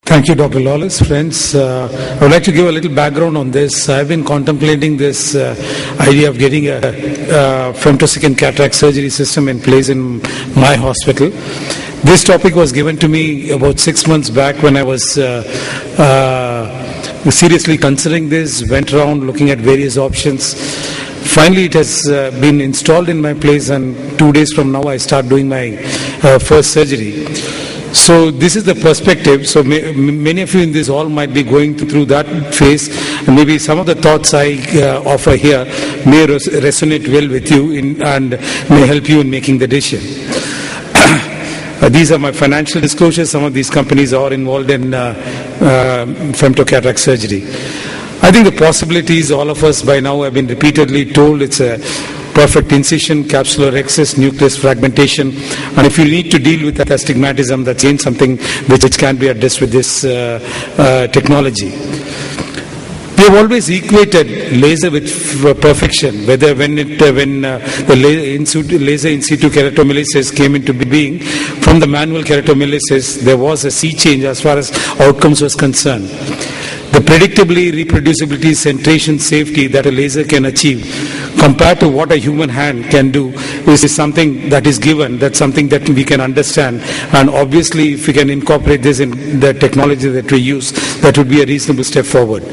Thank you, Dr. Lawless. Friends, I would like to give a little background on this. I've been contemplating this idea of getting a femtosecond cataract surgery system in place in my hospital. This topic was given to me about 6 months back when I was seriously considering this, went around looking at various options. Finally, it has been installed in my place, and 2 days from now I start doing my first surgery. So this is the perspective. So many of you in this hall might be going through that phase, and maybe some of the thoughts I offer here may resonate well with you and may help you in making the decision. These are my financial disclosures. Some of these companies are involved in femtocataract surgery. I think the possibilities, all of us by now have been repeatedly told, it's a perfect incision, capsular excess, nucleus fragmentation, and if you need to deal with astigmatism, that's again something which can be addressed with this technology. We have always equated laser with perfection, whether when the laser in situ keratomyelitis came into being. From the manual keratomyelitis, there was a sea change as far as outcomes was concerned. The predictably, reproducibility, centration, safety that a laser can achieve compared to what a human hand can do is something that is given. That's something that we can understand. And obviously, if we can incorporate this in the technology that we use, that would be a reasonable step forward.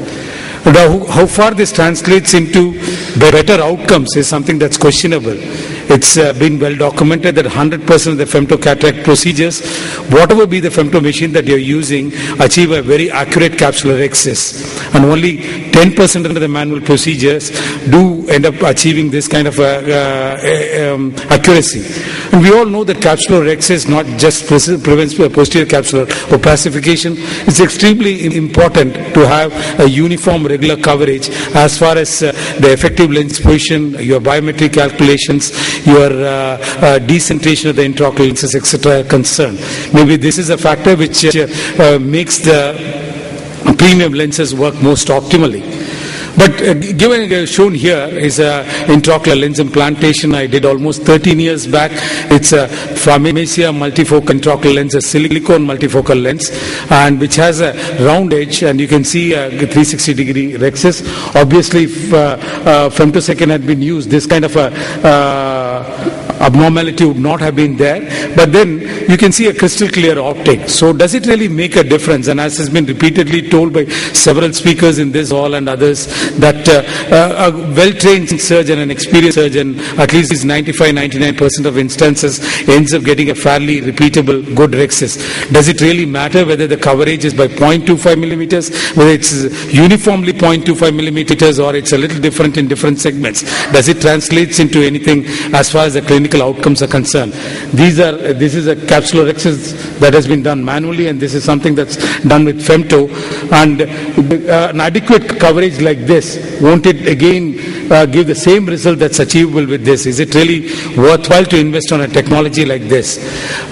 Now, how far this translates into better outcomes is something that's questionable. It's been well documented that 100% of the femtocataract procedures, whatever be the femto machine that you're using, achieve a very accurate capsular excess. And only 10% of the manual procedures do end up achieving this kind of accuracy. And we all know that capsular excess not just prevents posterior capsular opacification. It's extremely important to have a uniform regular coverage as far as the effective lens position, your biometric calculations, your decentration of the intraocular lenses, etc. are concerned. Maybe this is a factor which makes the premium lenses work most optimally. But shown here is an intraocular lens implantation I did almost 13 years back. It's a Pharmacia multifocal intraocular lens, a silicone multifocal lens, and which has a round edge, and you can see a 360-degree rexus. Obviously, if femtosecond had been used, this kind of a abnormality would not have been there, but then you can see a crystal clear optic. So does it really make a difference? And as has been repeatedly told by several speakers in this hall and others, that a well-trained surgeon, an experienced surgeon, at least 95-99% of instances ends up getting a fairly repeatable good rexus. Does it really matter whether the coverage is by 0.25 millimeters, whether it's uniformly 0.25 millimeters, or it's a little different in different segments? Does it translate into anything as far as the clinical outcomes are concerned? This is a capsular excess that has been done manually, and this is something that's done with femto. And an adequate coverage like this, won't it again give the same result that's achievable with this? Is it really worthwhile to invest on a technology like this?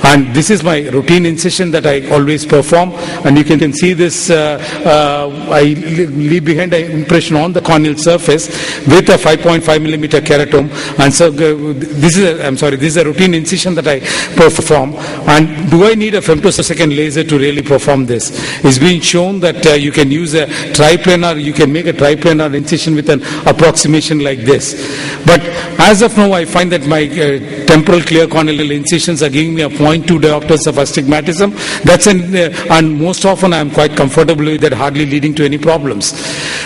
And this is my routine incision that I always perform, and you can see this. I leave behind an impression on the corneal surface with a 5.5 millimeter keratome, and so this is a routine incision that I perform. And do I need a femtosecond laser to really perform this? It's been shown that you can use a triplanar, you can make a triplanar incision with an approximation like this. But as of now, I find that my temporal clear corneal incisions are giving me a 0.2 diopters of astigmatism. That's and most often I am quite comfortable with that, hardly leading to any problems.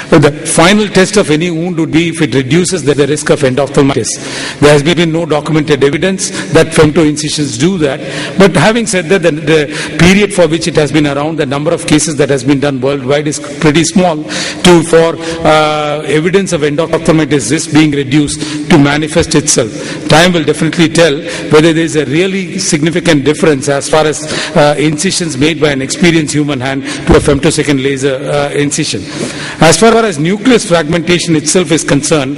The final test of any wound would be if it reduces the risk of endophthalmitis. There has been no documented evidence that femto incisions do that. But having said that, the period for which it has been around, the number of cases that has been done worldwide is pretty small for evidence of endophthalmitis risk being reduced to manifest itself. Time will definitely tell whether there is a really significant difference as far as incisions made by an experienced human hand to a femtosecond laser incision. As far as nucleus fragmentation itself is concerned,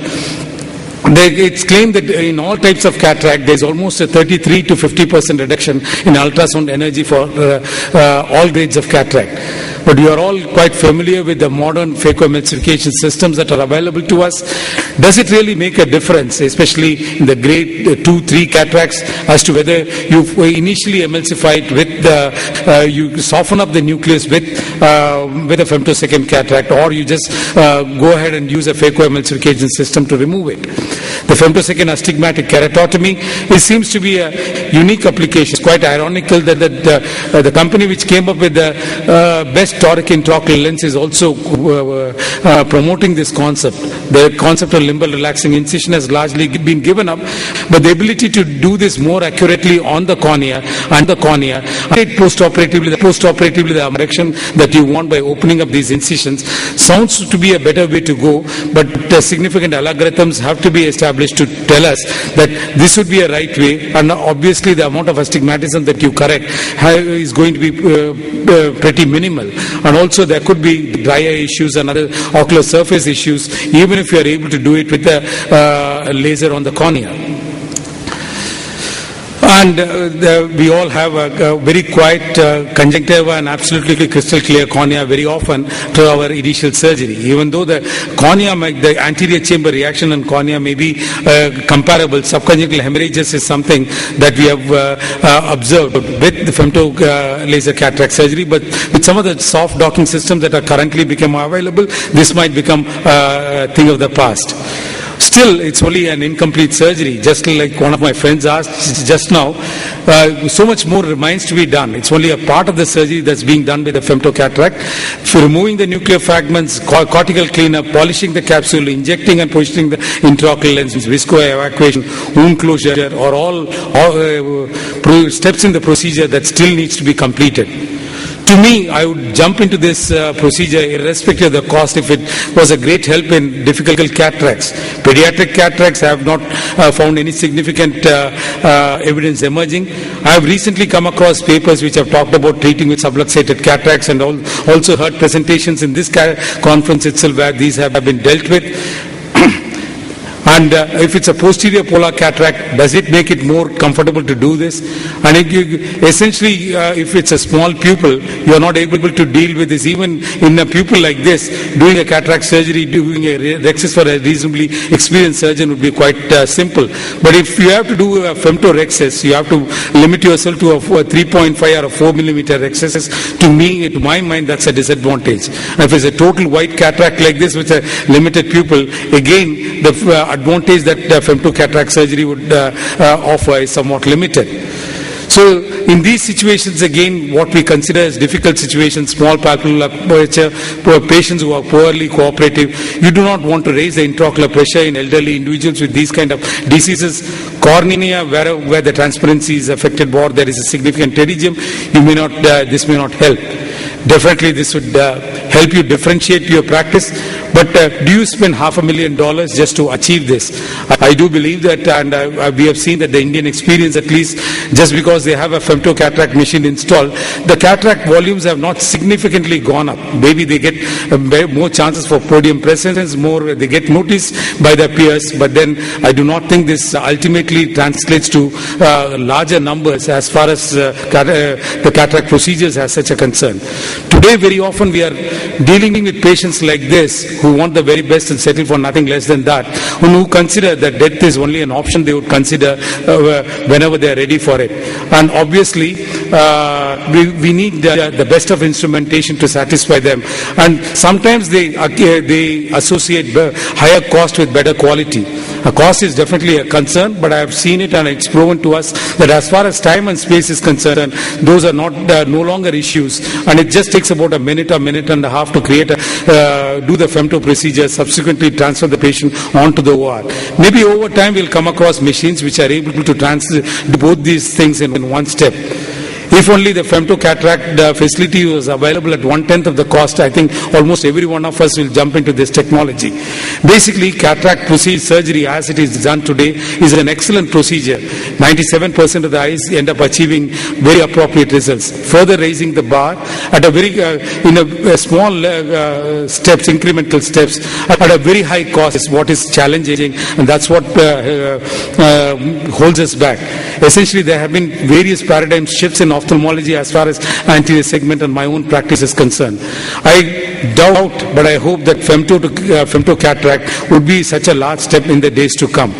it's claimed that in all types of cataract, there's almost a 33 to 50% reduction in ultrasound energy for all grades of cataract. But you are all quite familiar with the modern phacoemulsification systems that are available to us. Does it really make a difference, especially in the grade 2, 3 cataracts, as to whether you initially emulsify it with, you soften up the nucleus with a femtosecond cataract, or you just go ahead and use a phacoemulsification system to remove it? The femtosecond astigmatic keratotomy, it seems to be a unique application. It's quite ironical that the company which came up with the best toric intraocular lens is also promoting this concept. The concept of limbal relaxing incision has largely been given up, but the ability to do this more accurately on the cornea and postoperatively the direction that you want by opening up these incisions sounds to be a better way to go, but significant algorithms have to be established to tell us that this would be a right way, and obviously the amount of astigmatism that you correct is going to be pretty minimal, and also there could be dry eye issues and other ocular surface issues even if you are able to do it with a laser on the cornea. And we all have a very quiet conjunctiva and absolutely crystal clear cornea very often to our initial surgery. Even though the cornea, the anterior chamber reaction in cornea may be comparable, subconjunctival hemorrhages is something that we have observed with the femto laser cataract surgery, but with some of the soft docking systems that are currently become available, this might become a thing of the past. Still, it's only an incomplete surgery. Just like one of my friends asked just now, so much more remains to be done. It's only a part of the surgery that's being done with the femtocataract. For removing the nuclear fragments, cortical cleanup, polishing the capsule, injecting and positioning the intraocular lens, visco evacuation, wound closure, or all steps in the procedure that still needs to be completed. To me, I would jump into this procedure irrespective of the cost if it was a great help in difficult cataracts. Pediatric cataracts have not found any significant evidence emerging. I have recently come across papers which have talked about treating with subluxated cataracts, and also heard presentations in this conference itself where these have been dealt with. And if it's a posterior polar cataract, does it make it more comfortable to do this? And essentially, if it's a small pupil, you are not able to deal with this. Even in a pupil like this, doing a cataract surgery, doing a rhexis for a reasonably experienced surgeon would be quite simple. But if you have to do a femtorhexis, you have to limit yourself to a 3.5 or a 4 millimeter rhexis. To me, to my mind, that's a disadvantage. And if it's a total white cataract like this with a limited pupil, again, the advantage that femtocataract surgery would offer is somewhat limited. So in these situations, again, what we consider as difficult situations, small papillary aperture, patients who are poorly cooperative, you do not want to raise the intraocular pressure in elderly individuals with these kind of diseases. Cornea, where the transparency is affected or there is a significant pterygium, this may not help. Definitely this would help you differentiate your practice, but do you spend $500,000 just to achieve this? I do believe that, and we have seen that the Indian experience, at least just because they have a femtocataract machine installed, the cataract volumes have not significantly gone up. Maybe they get more chances for podium presence, more they get noticed by their peers, but then I do not think this ultimately translates to larger numbers as far as the cataract procedures has such a concern. Today, very often we are dealing with patients like this who want the very best and settle for nothing less than that, who consider that death is only an option they would consider whenever they are ready for it. And obviously, we need the best of instrumentation to satisfy them. And sometimes they associate higher cost with better quality. A cost is definitely a concern, but I have seen it and it's proven to us that as far as time and space is concerned, those are no longer issues, and it just takes about a minute and a half to create do the femto procedure, subsequently transfer the patient onto the OR. Maybe over time we'll come across machines which are able to do both these things in one step. If only the femtocataract facility was available at 1/10 of the cost, I think almost every one of us will jump into this technology. Basically, cataract procedure surgery as it is done today is an excellent procedure. 97% of the eyes end up achieving very appropriate results. Further raising the bar at a very in a small steps, incremental steps, at a very high cost is what is challenging, and that's what holds us back. essentially there have been various paradigm shifts in ophthalmology as far as anterior segment and my own practice is concerned. I doubt, but I hope that femto cataract would be such a large step in the days to come.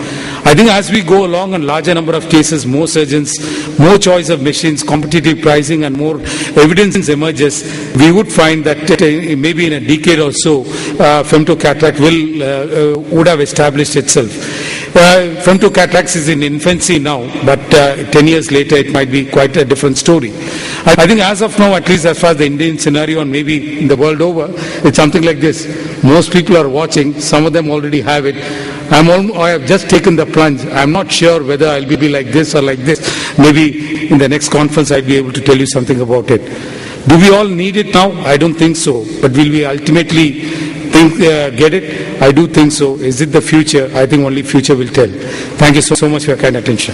I think as we go along and larger number of cases, more surgeons, more choice of machines, competitive pricing and more evidence emerges, we would find that maybe in a decade or so, femto cataract would have established itself. Femto cataracts is in infancy now, but 10 years later it might be quite a different story. I think as of now, at least as far as the Indian scenario and maybe in the world over, it's something like this. Most people are watching, some of them already have it. I have just taken the plunge. I'm not sure whether I'll be like this or like this. Maybe in the next conference I'll be able to tell you something about it. Do we all need it now? I don't think so. But will we ultimately get it? I do think so. Is it the future? I think only future will tell. Thank you so much for your kind attention.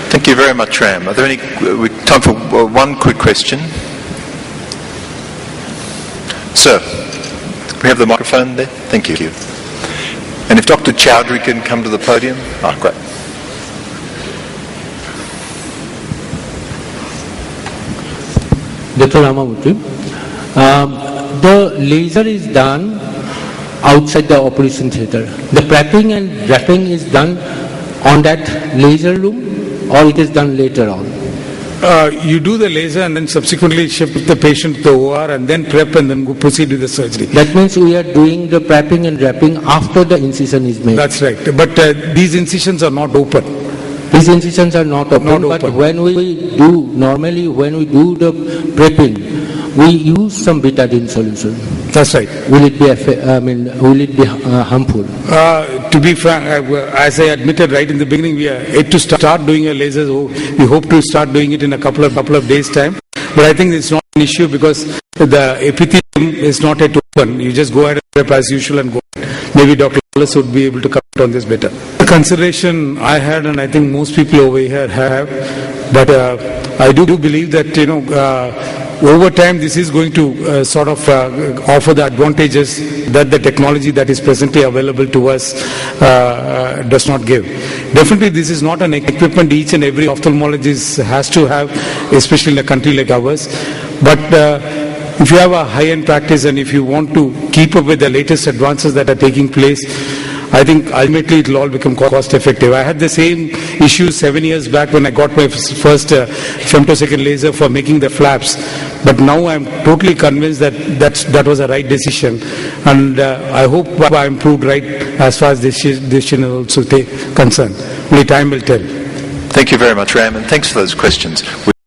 Thank you very much, Ram. Are there any time for one quick question? Sir, we have the microphone there. Thank you. And if Dr. Chowdhury can come to the podium. Oh, great. Dr. Ramamurthy, the laser is done outside the operation theatre. The prepping and wrapping is done on that laser room, or it is done later on? You do the laser and then subsequently ship the patient to the OR and then prep and then proceed with the surgery. That means we are doing the prepping and wrapping after the incision is made. That's right. But these incisions are not open. These incisions are not open, but when we do the prepping, we use some betadine solution. That's right. Will it be harmful? To be frank, as I admitted right in the beginning, we are yet to start doing a laser. We hope to start doing it in a couple of days' time. But I think it's not an issue because the epithelium is not yet open. You just go ahead and prep as usual and go. Maybe Dr. Wallace would be able to comment on this better. The consideration I had, and I think most people over here have, but I do believe that over time this is going to sort of offer the advantages that the technology that is presently available to us does not give. Definitely this is not an equipment each and every ophthalmologist has to have, especially in a country like ours. But if you have a high-end practice and if you want to keep up with the latest advances that are taking place, I think ultimately it will all become cost effective. I had the same issue 7 years back when I got my first femtosecond laser for making the flaps. But now I'm totally convinced that was a right decision. And I hope I'm proved right as far as this decision is also concerned. Only time will tell. Thank you very much, Ram, and thanks for those questions.